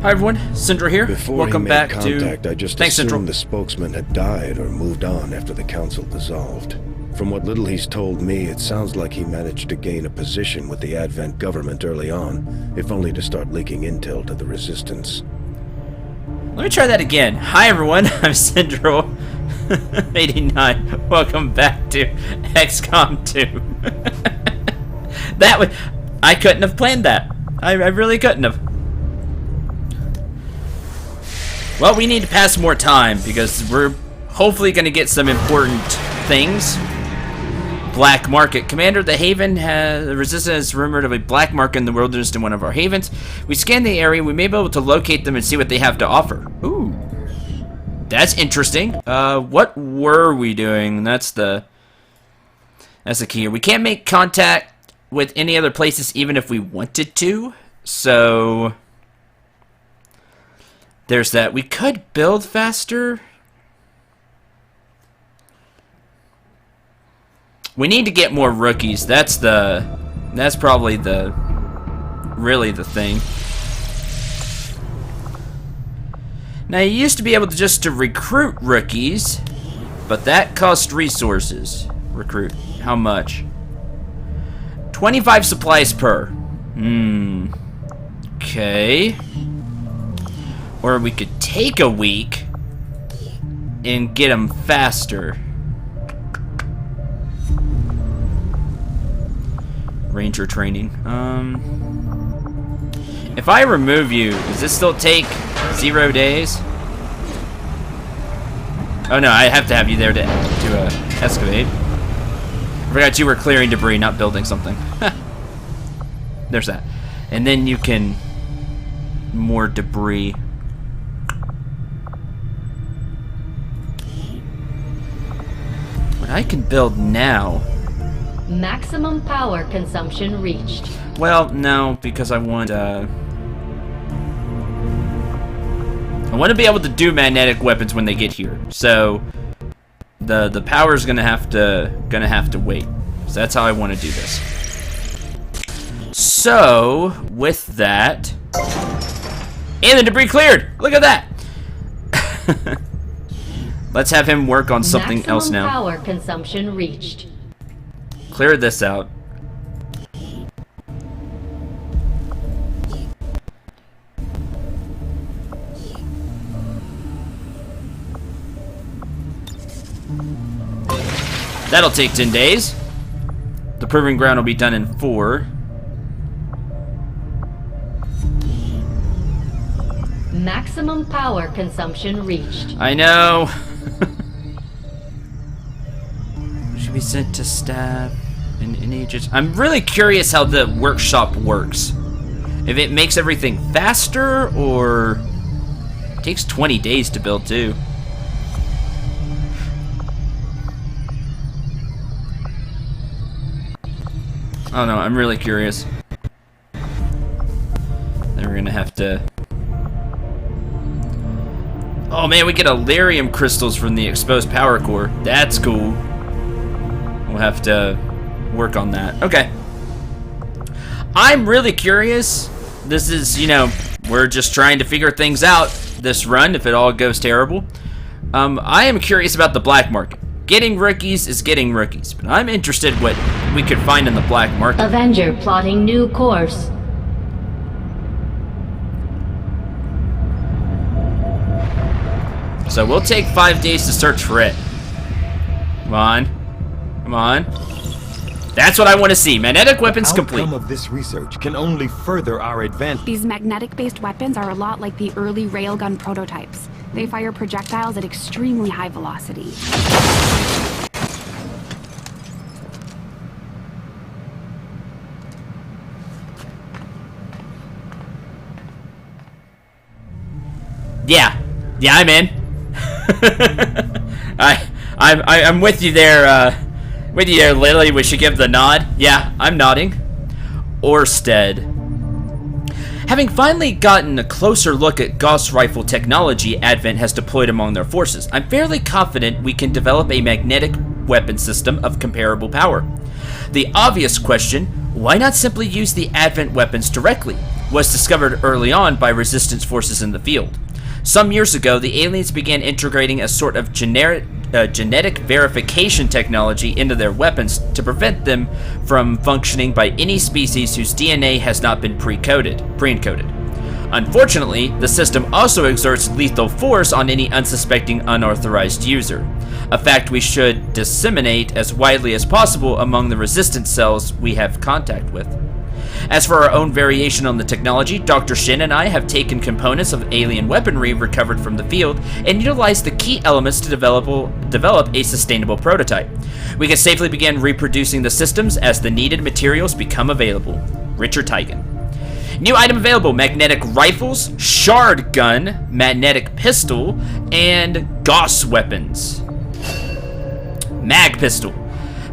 Hi everyone, Cendril here. Before Welcome he made back contact, to... I just Thanks, assumed Cendril. the spokesman had died or moved on after the council dissolved. From what little he's told me, it sounds like he managed to gain a position with the Advent government early on, if only to start leaking intel to the Resistance. Let me try that again. Hi everyone, I'm Cendril. 89. Welcome back to XCOM 2. That was... I couldn't have planned that. I really couldn't have. Well, we need to pass more time because we're hopefully going to get some important things. Black market. Commander, the Haven has... The Resistance is rumored of a black market in the wilderness in one of our havens. We scanned the area. We may be able to locate them and see what they have to offer. Ooh. That's interesting. What were we doing? That's the key here. We can't make contact with any other places even if we wanted to. So... there's that. We could build faster. We need to get more rookies. That's probably really the thing. Now you used to be able to just recruit rookies, but that cost resources. Recruit. How much? 25 supplies per. Okay. Or we could take a week and get them faster. Ranger training. If I remove you, does this still take 0 days? Oh no, I have to have you there to excavate. I forgot you were clearing debris, not building something. There's that. And then you can... more debris. What I can build now... Maximum power consumption reached. Well, no, because I want to be able to do magnetic weapons when they get here. So the power's gonna have to wait. So that's how I want to do this. So with that, and the debris cleared. Look at that. Let's have him work on something else now. Maximum power consumption reached. Clear this out. That'll take 10 days. The proving ground will be done in 4. Maximum power consumption reached. I know. Should be sent to staff in ages. I'm really curious how the workshop works. If it makes everything faster, or it takes 20 days to build too. I don't know, I'm really curious. Then we're gonna have to... Oh man, we get Elerium crystals from the exposed power core. That's cool. We'll have to work on that. Okay. I'm really curious. This is, you know, we're just trying to figure things out this run if it all goes terrible. I am curious about the black market. Getting rookies is getting rookies, but I'm interested what we could find in the black market. Avenger plotting new course. So we'll take 5 days to search for it. Come on. Come on. That's what I want to see. Magnetic weapons complete. The outcome of this research can only further our advantage. These magnetic-based weapons are a lot like the early railgun prototypes. They fire projectiles at extremely high velocity. Yeah. Yeah, I'm in. I'm with you there, Lily. We should give the nod. Yeah, I'm nodding. Orsted. Having finally gotten a closer look at Gauss rifle technology Advent has deployed among their forces, I'm fairly confident we can develop a magnetic weapon system of comparable power. The obvious question, why not simply use the Advent weapons directly? was discovered early on by resistance forces in the field. Some years ago, the aliens began integrating a sort of genetic verification technology into their weapons to prevent them from functioning by any species whose DNA has not been pre-encoded. Unfortunately, the system also exerts lethal force on any unsuspecting unauthorized user, a fact we should disseminate as widely as possible among the resistance cells we have contact with. As for our own variation on the technology, Dr. Shin and I have taken components of alien weaponry recovered from the field and utilized the key elements to develop a sustainable prototype. We can safely begin reproducing the systems as the needed materials become available. Richard Teigen. New item available: magnetic rifles, shard gun, magnetic pistol, and Gauss weapons. Mag pistol.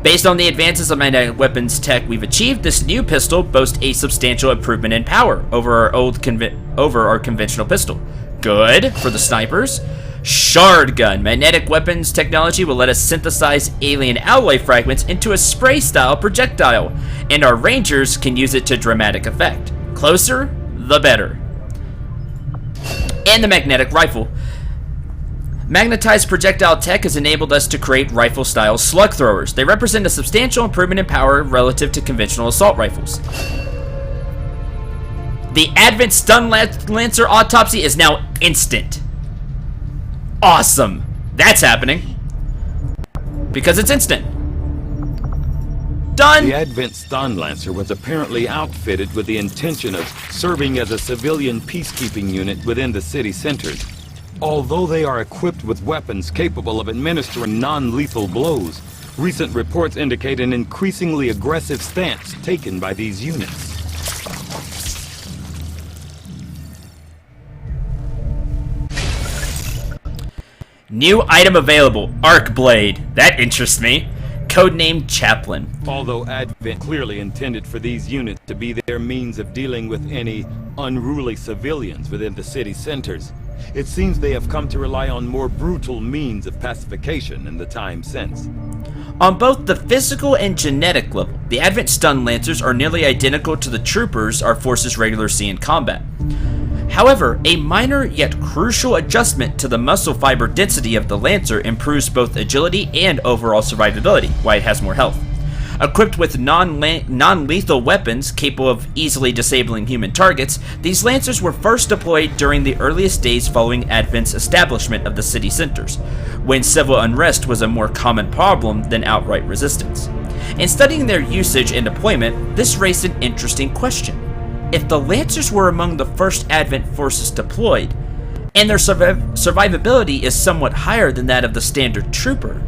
Based on the advances of magnetic weapons tech we've achieved, this new pistol boasts a substantial improvement in power over our conventional pistol. Good for the snipers. Shard gun. Magnetic weapons technology will let us synthesize alien alloy fragments into a spray-style projectile, and our rangers can use it to dramatic effect. Closer, the better. And the magnetic rifle. Magnetized projectile tech has enabled us to create rifle-style slug throwers. They represent a substantial improvement in power relative to conventional assault rifles. The Advent Stun Lancer autopsy is now instant. Awesome. That's happening. Because it's instant. Done! The Advent Stun Lancer was apparently outfitted with the intention of serving as a civilian peacekeeping unit within the city centers. Although they are equipped with weapons capable of administering non-lethal blows, recent reports indicate an increasingly aggressive stance taken by these units. New item available: Arc Blade. That interests me. Codenamed Chaplain. Although Advent clearly intended for these units to be their means of dealing with any unruly civilians within the city centers, it seems they have come to rely on more brutal means of pacification in the time since. On both the physical and genetic level, the Advent Stun Lancers are nearly identical to the troopers our forces regularly see in combat. However, a minor yet crucial adjustment to the muscle fiber density of the Lancer improves both agility and overall survivability, while it has more health. Equipped with non-lethal weapons capable of easily disabling human targets, these Lancers were first deployed during the earliest days following Advent's establishment of the city centers, when civil unrest was a more common problem than outright resistance. In studying their usage and deployment, this raised an interesting question. If the Lancers were among the first Advent forces deployed, and their survivability is somewhat higher than that of the standard trooper,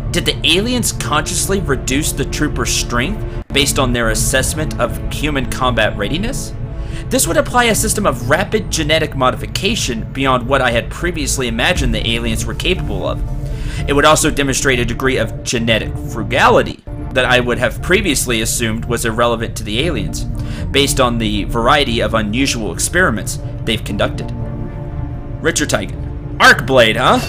did the aliens consciously reduce the trooper's strength based on their assessment of human combat readiness? This would apply a system of rapid genetic modification beyond what I had previously imagined the aliens were capable of. It would also demonstrate a degree of genetic frugality that I would have previously assumed was irrelevant to the aliens, based on the variety of unusual experiments they've conducted. Richard Teigen. Arc Blade, huh?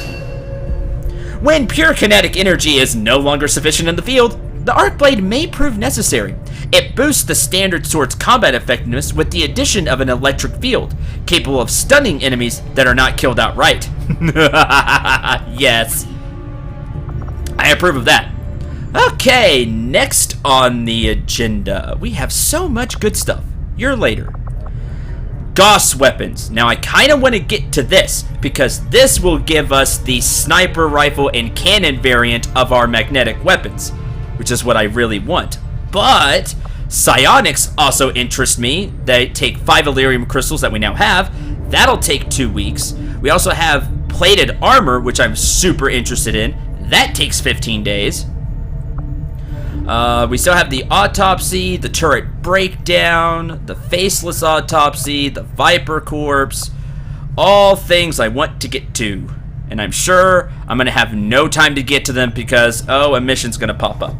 When pure kinetic energy is no longer sufficient in the field, the Arc Blade may prove necessary. It boosts the standard sword's combat effectiveness with the addition of an electric field, capable of stunning enemies that are not killed outright. Yes. I approve of that. Okay, next on the agenda, we have so much good stuff. You're later. Gauss weapons. Now I kind of want to get to this, because this will give us the sniper rifle and cannon variant of our magnetic weapons, which is what I really want. But psionics also interest me. They take 5 Elerium crystals that we now have. That'll take 2 weeks. We also have plated armor, which I'm super interested in. That takes 15 days. We still have the autopsy, the turret breakdown, the faceless autopsy, the Viper corpse. All things I want to get to. And I'm sure I'm going to have no time to get to them because, a mission's going to pop up.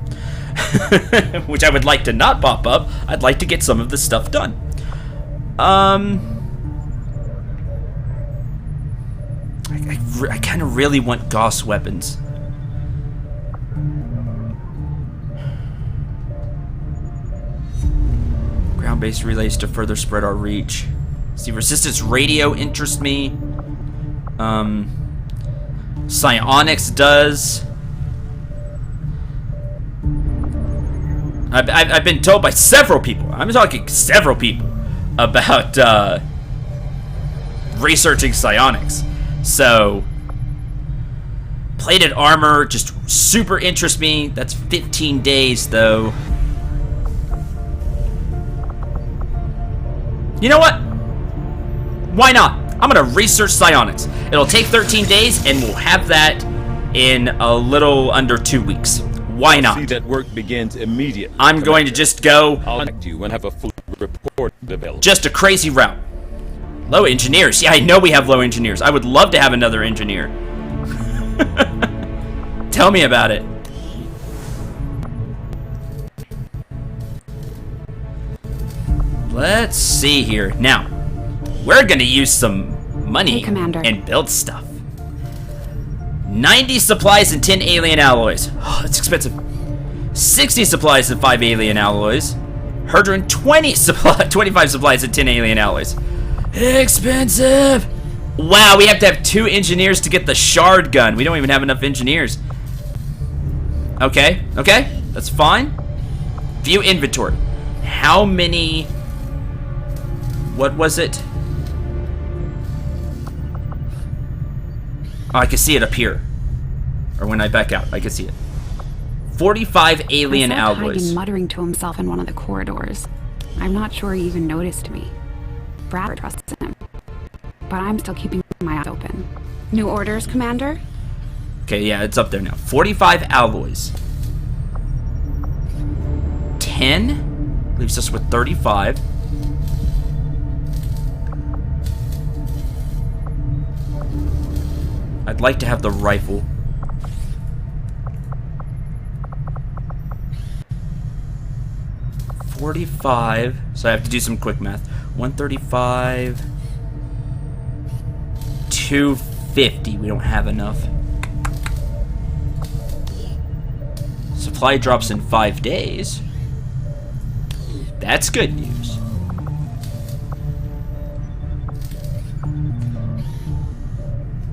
Which I would like to not pop up. I'd like to get some of this stuff done. I kind of really want Gauss weapons. Ground-based relays to further spread our reach. See, resistance radio interests me. Psionics does. I've been told by several people, I'm talking several people, about researching psionics. So, plated armor just super interests me. That's 15 days though. You know what? Why not? I'm gonna research psionics. It'll take 13 days and we'll have that in a little under 2 weeks. Why not? See that work begins immediately. I'm going to just go. I'll contact you and have a full report available. Just a crazy route. Low engineers. Yeah, I know we have low engineers. I would love to have another engineer. Tell me about it. Let's see here. Now, we're gonna use some money Hey, Commander. and build stuff. 90 supplies and 10 alien alloys. Oh, that's expensive. 60 supplies and 5 alien alloys. 25 supplies and 10 alien alloys. Expensive. Wow, we have to have 2 engineers to get the shard gun. We don't even have enough engineers. Okay, that's fine. View inventory. How many... What was it? Oh, I can see it up here. Or when I back out, I can see it. 45 alien I saw alloys. Hagen muttering to himself in one of the corridors. I'm not sure he even noticed me. Bradford trusts him. But I'm still keeping my eyes open. New orders, Commander? Okay, yeah, it's up there now. 45 alloys. 10 leaves us with 35. I'd like to have the rifle. $45. So I have to do some quick math. 135. 250. We don't have enough. Supply drops in 5 days. That's good news.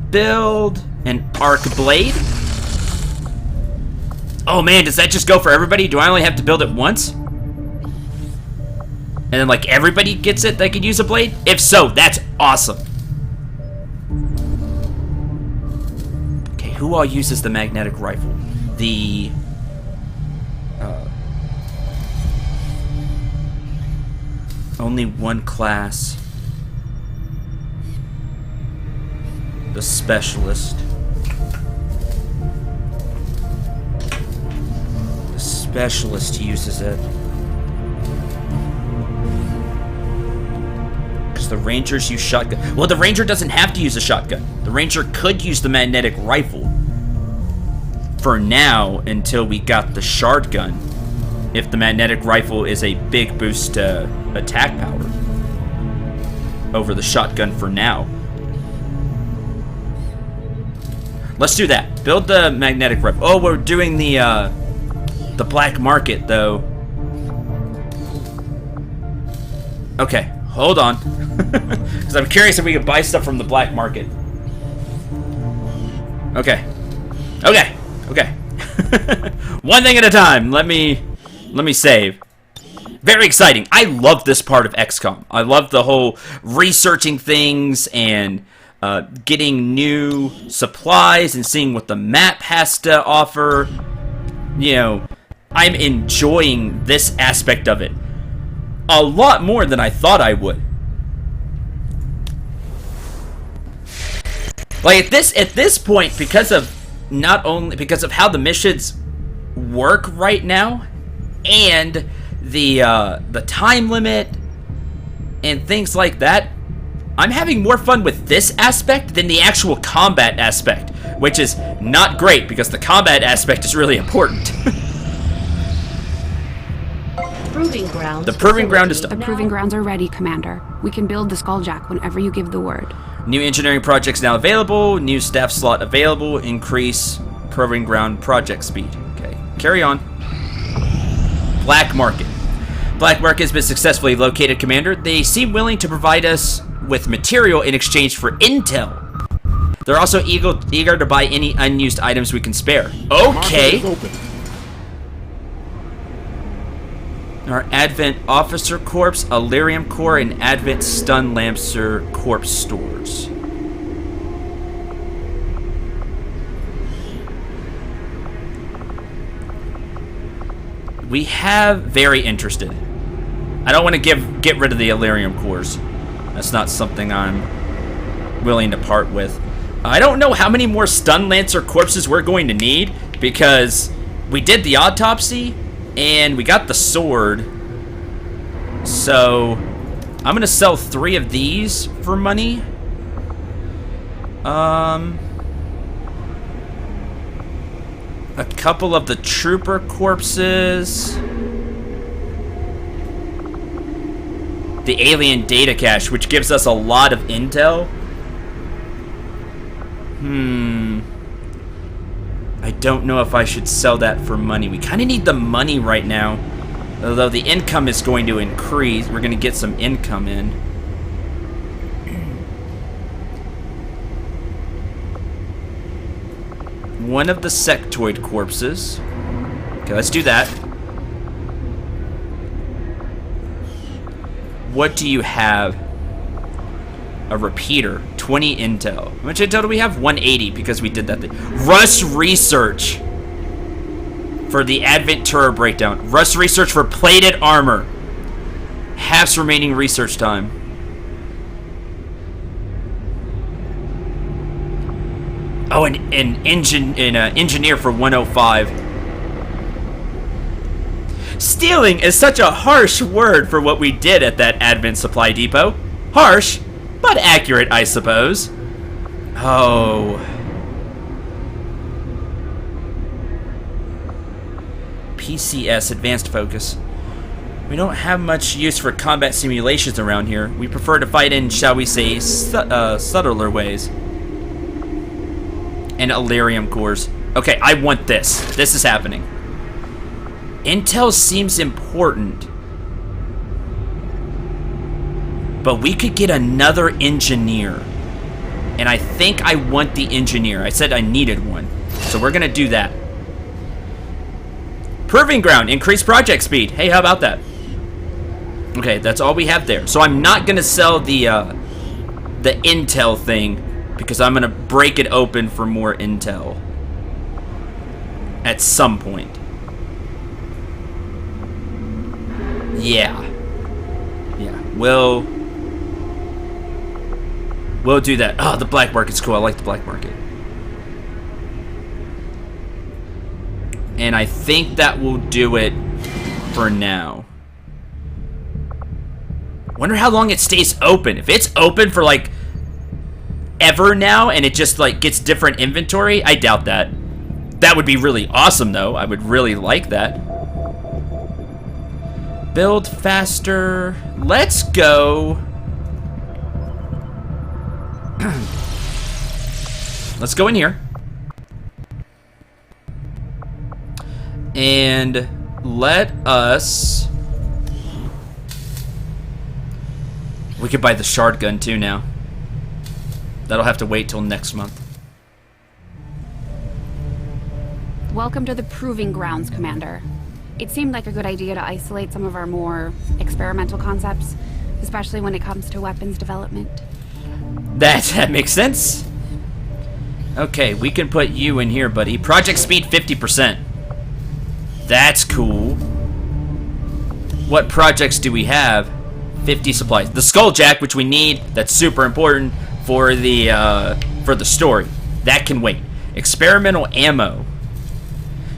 Build an arc blade. Oh man, does that just go for everybody? Do I only have to build it once? And then like everybody gets it that can use a blade? If so, that's awesome. Okay, who all uses the magnetic rifle? The... only one class. The specialist. The specialist uses it. Because the rangers use shotgun. Well, the ranger doesn't have to use a shotgun. The ranger could use the magnetic rifle. For now, until we got the shard gun. If the magnetic rifle is a big boost to attack power. Over the shotgun for now. Let's do that. Build the magnetic rifle. Oh, we're doing the black market, though. Okay, hold on. Because I'm curious if we can buy stuff from the black market. Okay. One thing at a time. Let me save. Very exciting. I love this part of XCOM. I love the whole researching things and getting new supplies and seeing what the map has to offer. You know, I'm enjoying this aspect of it a lot more than I thought I would. Like at this point, because of how the missions work right now, and the time limit and things like that, I'm having more fun with this aspect than the actual combat aspect, which is not great because the combat aspect is really important. Proving grounds. The proving ground is The done. proving grounds are ready, Commander. We can build the Skulljack whenever you give the word. New engineering projects now available. New staff slot available. Increase proving ground project speed. Okay, carry on. Black market. black market has been successfully located, Commander. They seem willing to provide us with material in exchange for intel. They're also eager to buy any unused items we can spare. Okay. Our Advent Officer Corps, Illyrium Corps, and Advent Stun Lancer Corps stores. We have very interested. I don't want to get rid of the Illyrium Corps. That's not something I'm willing to part with. I don't know how many more Stun Lancer corpses we're going to need, because we did the autopsy and we got the sword. So I'm gonna sell 3 of these for money. A couple of the trooper corpses. The alien data cache, which gives us a lot of intel. I don't know if I should sell that for money. We kind of need the money right now. Although the income is going to increase. We're going to get some income in. One of the sectoid corpses. Okay, let's do that. What do you have? A repeater. 20 intel. How much intel do we have? 180, because we did that thing. Rust research for the Advent turret breakdown. Rust research for plated armor. Half's remaining research time. Oh, an engineer for 105. Stealing is such a harsh word for what we did at that Advent supply depot. Harsh, but accurate, I suppose. Oh. PCS, Advanced Focus. We don't have much use for combat simulations around here. We prefer to fight in, shall we say, subtler ways. And Illyrium cores. Okay, I want this. This is happening. Intel seems important. But we could get another engineer. And I think I want the engineer. I said I needed one. So we're going to do that. Proving ground. Increase project speed. Hey, how about that? Okay, that's all we have there. So I'm not going to sell the intel thing, because I'm going to break it open for more intel. At some point. Yeah. Yeah. We'll do that. Oh, the black market's cool. I like the black market. And I think that will do it for now. Wonder how long it stays open. If it's open for like ever now and it just like gets different inventory, I doubt that. That would be really awesome though. I would really like that. Build faster. Let's go. Let's go in here. And let us... We could buy the shard gun too now. That'll have to wait till next month. Welcome to the Proving Grounds, Commander. It seemed like a good idea to isolate some of our more experimental concepts, especially when it comes to weapons development. That makes sense. Okay, we can put you in here, buddy. Project speed 50%. That's cool. What projects do we have? 50 supplies. The Skulljack, which we need. That's super important for the story. That can wait. Experimental ammo.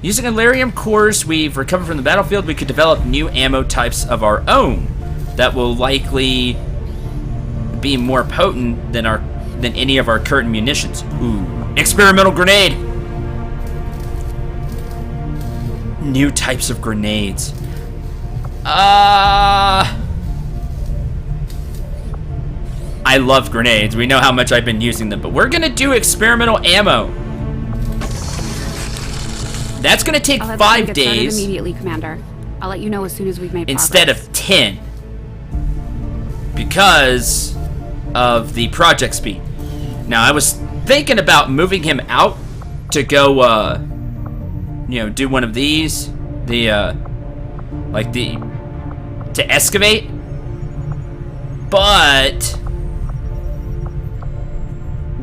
Using Illyrium cores we've recovered from the battlefield, we could develop new ammo types of our own that will likely be more potent than any of our current munitions. Ooh. Experimental grenade. New types of grenades. I love grenades. We know how much I've been using them, but we're gonna do experimental ammo. That's gonna take 5 days. Immediately, Commander. I'll let you know as soon as we've made instead progress. of 10 because of the project speed. Now, I was thinking about moving him out to go, do one of these, to excavate, but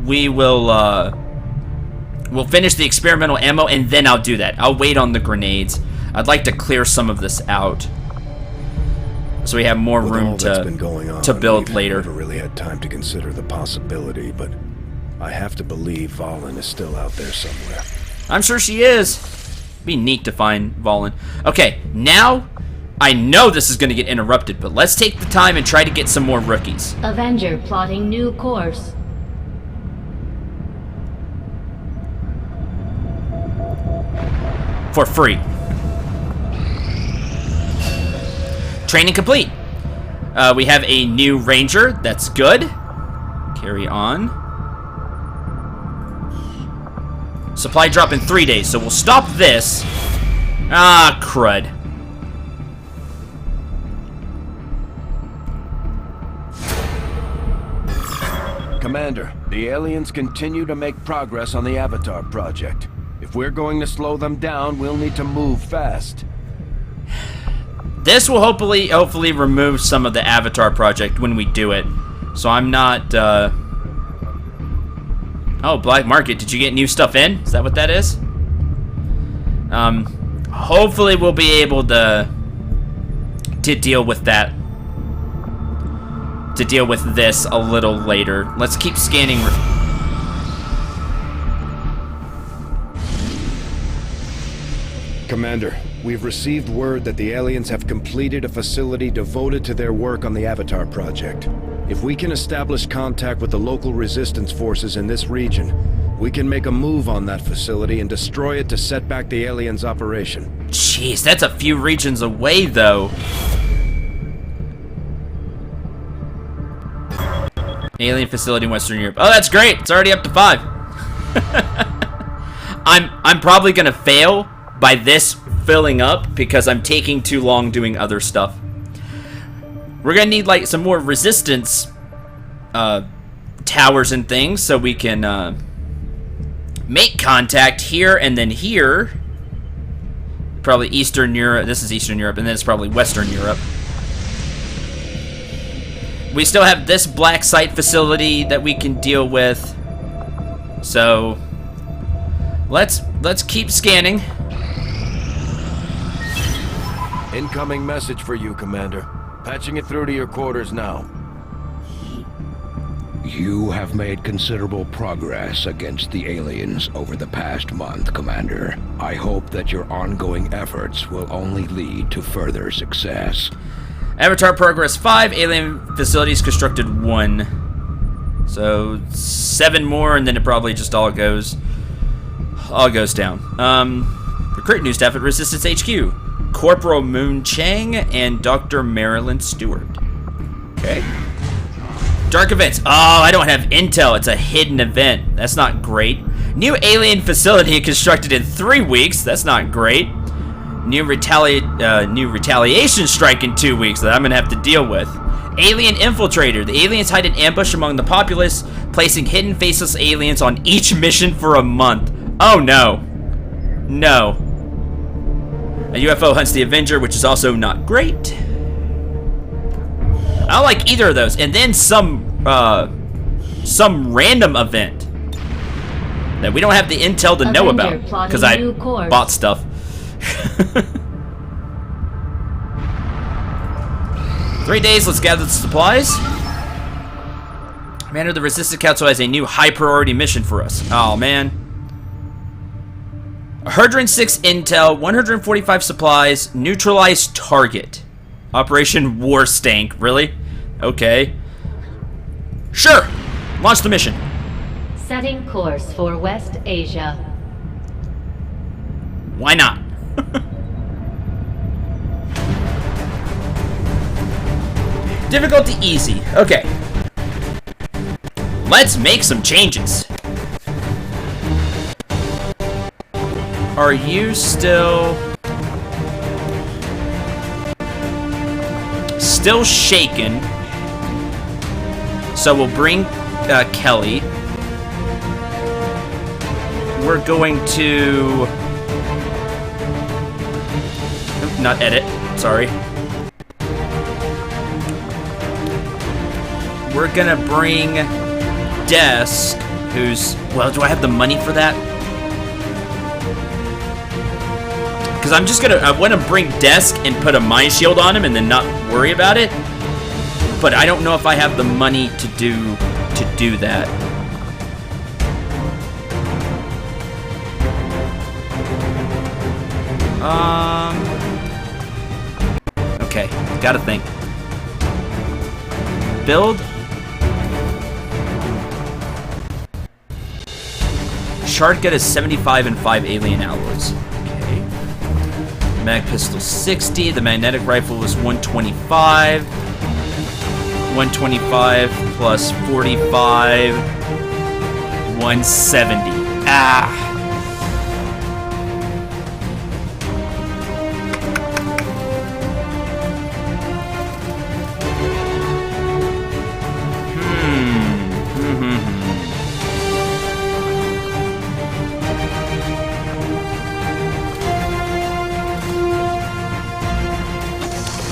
we'll finish the experimental ammo and then I'll do that. I'll wait on the grenades. I'd like to clear some of this out so we have more room to build later. I've never really had time to consider the possibility, but I have to believe Valen is still out there somewhere. I'm sure she is. Be neat to find Valen. Okay, now I know this is going to get interrupted, but let's take the time and try to get some more rookies. Avenger plotting new course. For free. Training complete. We have a new ranger. That's good. Carry on. Supply drop in 3 days, so we'll stop this. Ah, crud. Commander, the aliens continue to make progress on the Avatar project. If we're going to slow them down, we'll need to move fast. This will hopefully remove some of the Avatar project when we do it. So I'm not, Oh, Black Market. Did you get new stuff in? Is that what that is? Hopefully we'll be able to deal with that. To deal with this a little later. Let's keep scanning. Commander, we've received word that the aliens have completed a facility devoted to their work on the Avatar project. If we can establish contact with the local resistance forces in this region, we can make a move on that facility and destroy it to set back the aliens' operation. Jeez, that's a few regions away, though. Alien facility in Western Europe. Oh, that's great. It's already up to 5. I'm probably gonna fail by this filling up because I'm taking too long doing other stuff. We're gonna need like some more resistance towers and things so we can make contact here and then here. Probably Eastern Europe. This is Eastern Europe, and then it's probably Western Europe. We still have this black site facility that we can deal with. So let's keep scanning. Incoming message for you, Commander. Patching it through to your quarters now. You have made considerable progress against the aliens over the past month, Commander. I hope that your ongoing efforts will only lead to further success. Avatar progress 5, alien facilities constructed 1. So 7 more, and then it probably just all goes down. Recruit new staff at Resistance HQ. Corporal Moon Chang and Dr. Marilyn Stewart. Okay. Dark events. Oh, I don't have intel. It's a hidden event. That's not great. New alien facility constructed in 3 weeks. That's not great. New retaliation strike in 2 weeks that I'm gonna have to deal with. Alien infiltrator. The aliens hide an ambush among the populace, placing hidden faceless aliens on each mission for a month. Oh no. No. A UFO hunts the Avenger, which is also not great. I don't like either of those. And then some random event that we don't have the intel to know about because I bought stuff. 3 days, let's gather the supplies. Commander, the Resistance Council has a new high priority mission for us. Oh man. 106 intel, 145 supplies, neutralize target. Operation War Stank, really? Okay. Sure, launch the mission. Setting course for West Asia. Why not? Difficulty easy. Okay. Let's make some changes. Are you still still shaken. So we'll bring Kelly. We're going to... Not edit, sorry. We're gonna bring Desk, who's... Well, do I have the money for that? Because I'm just gonna... I want to bring Desk and put a mind shield on him and then not worry about it. But I don't know if I have the money to do that. Okay, gotta think. Build. Shotgun is 75 and 5 alien alloys. Okay. Mag pistol 60. The magnetic rifle was 125. 125 plus 45. 170. Ah.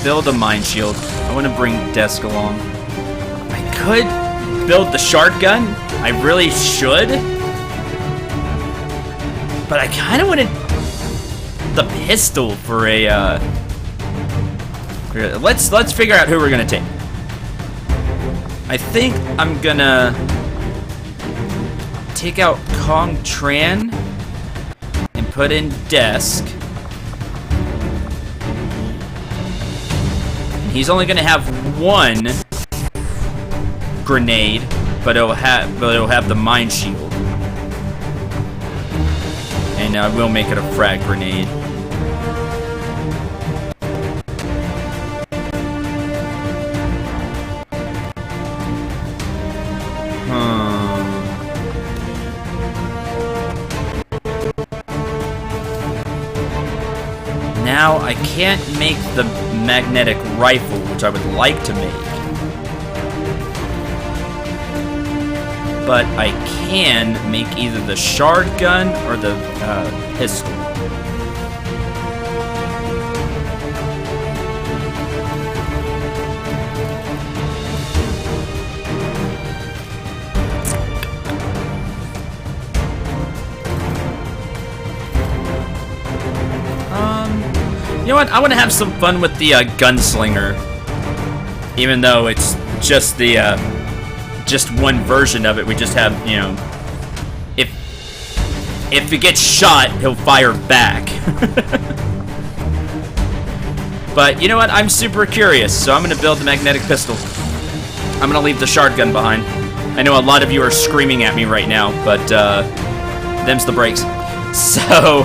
Build a mind shield. I want to bring Desk along. I could build the shotgun. I really should. But I kind of wanted the pistol for a. Let's figure out who we're gonna take. I think I'm gonna take out Kong Tran and put in Desk. He's only gonna have one grenade, but it'll have the mine shield, and I will make it a frag grenade. Now I can't make the magnetic rifle, which I would like to make. But I can make either the shotgun or the pistol. You know what? I want to have some fun with the gunslinger, even though it's just the just one version of it. We just have, you know, if he gets shot, he'll fire back. But you know what? I'm super curious, so I'm gonna build the magnetic pistol. I'm gonna leave the shotgun behind. I know a lot of you are screaming at me right now, but them's the breaks. So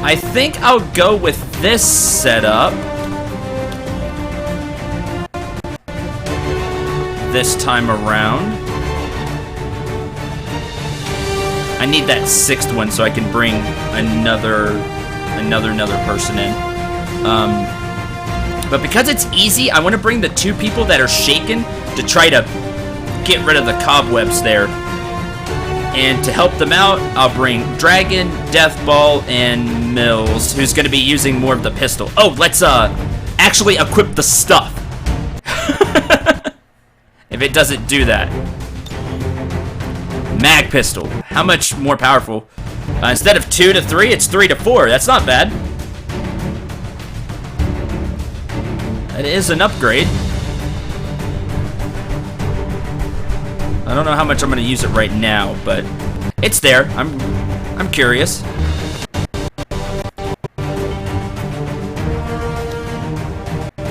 I think I'll go with this setup this time around. I need that sixth one so I can bring another person in. But because it's easy, I want to bring the two people that are shaken to try to get rid of the cobwebs there. And to help them out, I'll bring Dragon, Deathball, and Mills, who's going to be using more of the pistol. Oh, let's actually equip the stuff. If it doesn't do that. Mag pistol. How much more powerful? Instead of 2 to 3, it's 3 to 4. That's not bad. That is an upgrade. I don't know how much I'm going to use it right now, but it's there. I'm curious.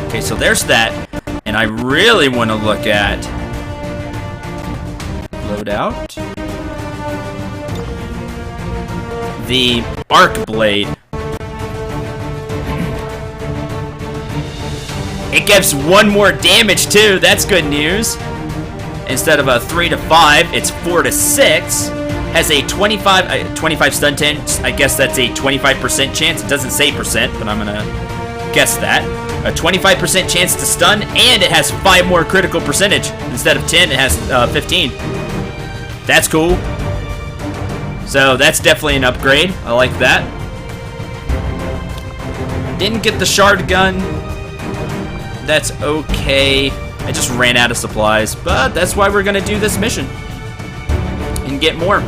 Okay, so there's that. And I really want to look at loadout. The arc blade. It gives 1 more damage too. That's good news. Instead of a 3 to 5, it's 4 to 6. Has a 25 stun chance. I guess that's a 25% chance. It doesn't say percent, but I'm gonna guess that. a 25% chance to stun, and it has 5 more critical percentage. Instead of 10, it has 15. That's cool. So that's definitely an upgrade. I like that. Didn't get the shard gun. That's okay. I just ran out of supplies, but that's why we're gonna do this mission and get more.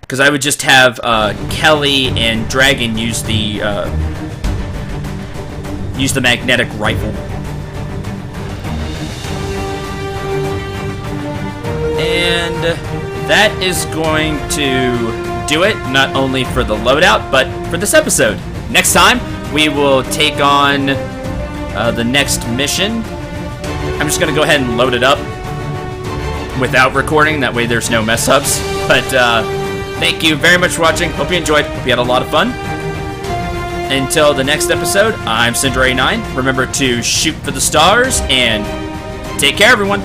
Because I would just have Kelly and Dragon use the magnetic rifle. And that is going to do it, not only for the loadout, but for this episode. Next time, we will take on the next mission. I'm just going to go ahead and load it up without recording, that way there's no mess ups. But thank you very much for watching. Hope you enjoyed. Hope you had a lot of fun. Until the next episode, I'm Cendril 9. Remember to shoot for the stars and take care, everyone.